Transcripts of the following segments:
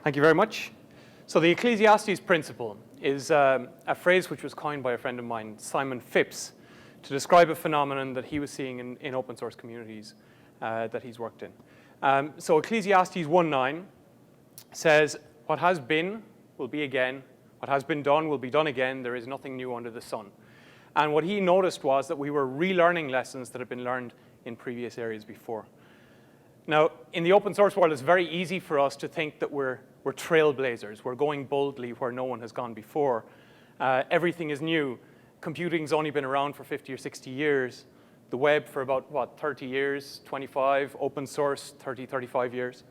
Thank you very much. So the Ecclesiastes principle is a phrase which was coined by a friend of mine, Simon Phipps, to describe a phenomenon that he was seeing in open source communities that he's worked in. So Ecclesiastes 1:9 says, "What has been will be again. What has been done will be done again. There is nothing new under the sun." And what he noticed was that we were relearning lessons that had been learned in previous areas before. Now, in the open source world, it's very easy for us to think that we're trailblazers. We're going boldly where no one has gone before. Everything is new. Computing's only been around for 50 or 60 years. The web for about, 30 years, 25, open source, 30, 35 years.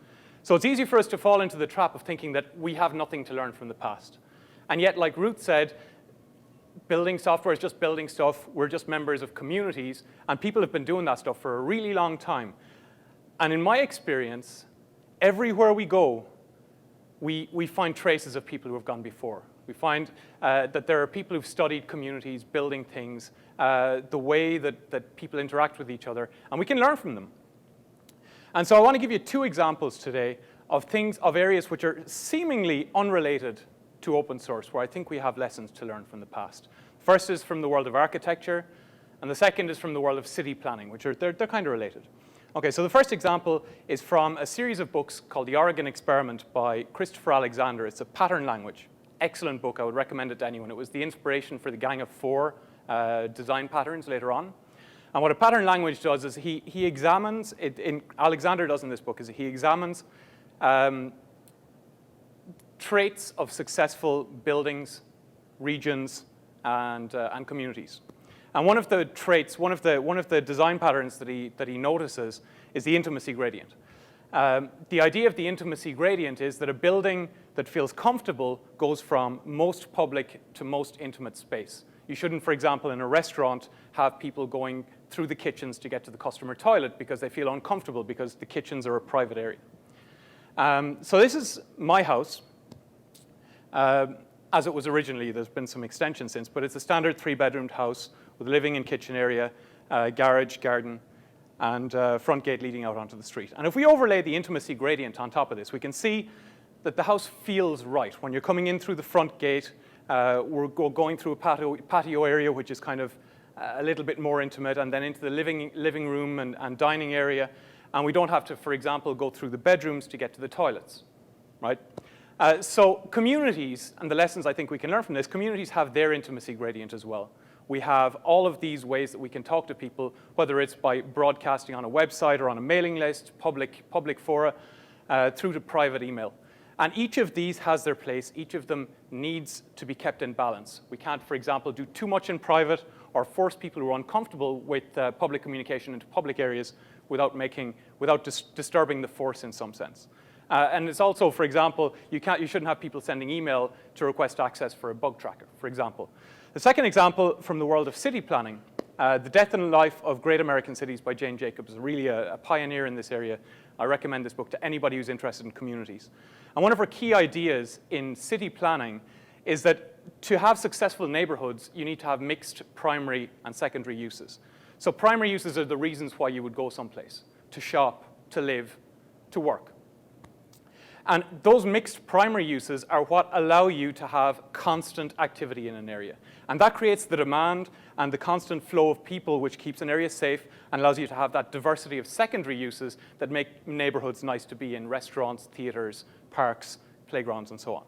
So it's easy for us to fall into the trap of thinking that we have nothing to learn from the past. And yet, like Ruth said, building software is just building stuff. We're just members of communities, and people have been doing that stuff for a really long time. And in my experience, everywhere we go, we find traces of people who have gone before. We find that there are people who've studied communities, building things, the way that people interact with each other, and we can learn from them. And so I want to give you two examples today of areas which are seemingly unrelated to open source, where I think we have lessons to learn from the past. First is from the world of architecture, and the second is from the world of city planning, which they're kind of related. Okay, so the first example is from a series of books called The Oregon Experiment by Christopher Alexander. It's a pattern language. Excellent book. I would recommend it to anyone. It was the inspiration for the Gang of Four design patterns later on. And what a pattern language does is he examines, Alexander does in this book, is he examines traits of successful buildings, regions, and communities. And one of the traits, one of the design patterns that he notices is the intimacy gradient. The idea of the intimacy gradient is that a building that feels comfortable goes from most public to most intimate space. You shouldn't, for example, in a restaurant, have people going through the kitchens to get to the customer toilet because they feel uncomfortable because the kitchens are a private area. So this is my house. As it was originally. There's been some extension since, but it's a standard 3-bedroomed house with a living and kitchen area, garage, garden, and front gate leading out onto the street. And if we overlay the intimacy gradient on top of this, we can see that the house feels right. When you're coming in through the front gate, we're going through a patio area, which is kind of a little bit more intimate, and then into the living room and dining area. And we don't have to, for example, go through the bedrooms to get to the toilets, right? So communities, and the lessons I think we can learn from this, communities have their intimacy gradient as well. We have all of these ways that we can talk to people, whether it's by broadcasting on a website or on a mailing list, public fora, through to private email. And each of these has their place. Each of them needs to be kept in balance. We can't, for example, do too much in private or force people who are uncomfortable with public communication into public areas without disturbing the force in some sense. And it's also, for example, you shouldn't have people sending email to request access for a bug tracker, for example. The second example from the world of city planning, The Death and Life of Great American Cities by Jane Jacobs, really a pioneer in this area. I recommend this book to anybody who's interested in communities. And one of her key ideas in city planning is that to have successful neighborhoods, you need to have mixed primary and secondary uses. So primary uses are the reasons why you would go someplace, to shop, to live, to work. And those mixed primary uses are what allow you to have constant activity in an area. And that creates the demand and the constant flow of people, which keeps an area safe and allows you to have that diversity of secondary uses that make neighborhoods nice to be in: restaurants, theaters, parks, playgrounds, and so on.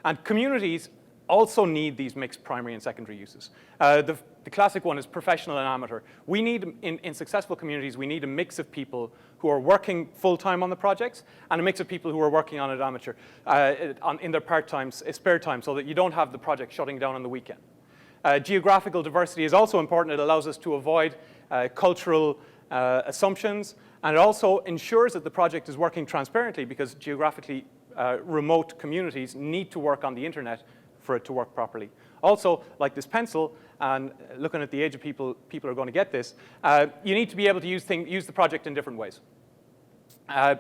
And communities also need these mixed primary and secondary uses. The classic one is professional and amateur. We need, in successful communities, we need a mix of people who are working full-time on the projects and a mix of people who are working on it amateur, in their spare time, so that you don't have the project shutting down on the weekend. Geographical diversity is also important. It allows us to avoid cultural assumptions, and it also ensures that the project is working transparently, because geographically remote communities need to work on the internet for it to work properly. Also, like this pencil, and looking at the age of people are going to get this, you need to be able to use the project in different ways.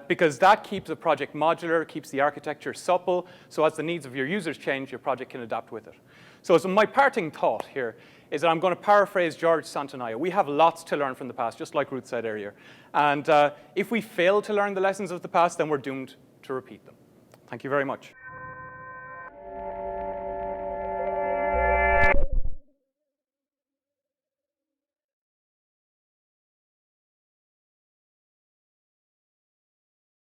Because that keeps the project modular, keeps the architecture supple, so as the needs of your users change, your project can adapt with it. So my parting thought here is that I'm going to paraphrase George Santanaia. We have lots to learn from the past, just like Ruth said earlier. And if we fail to learn the lessons of the past, then we're doomed to repeat them. Thank you very much.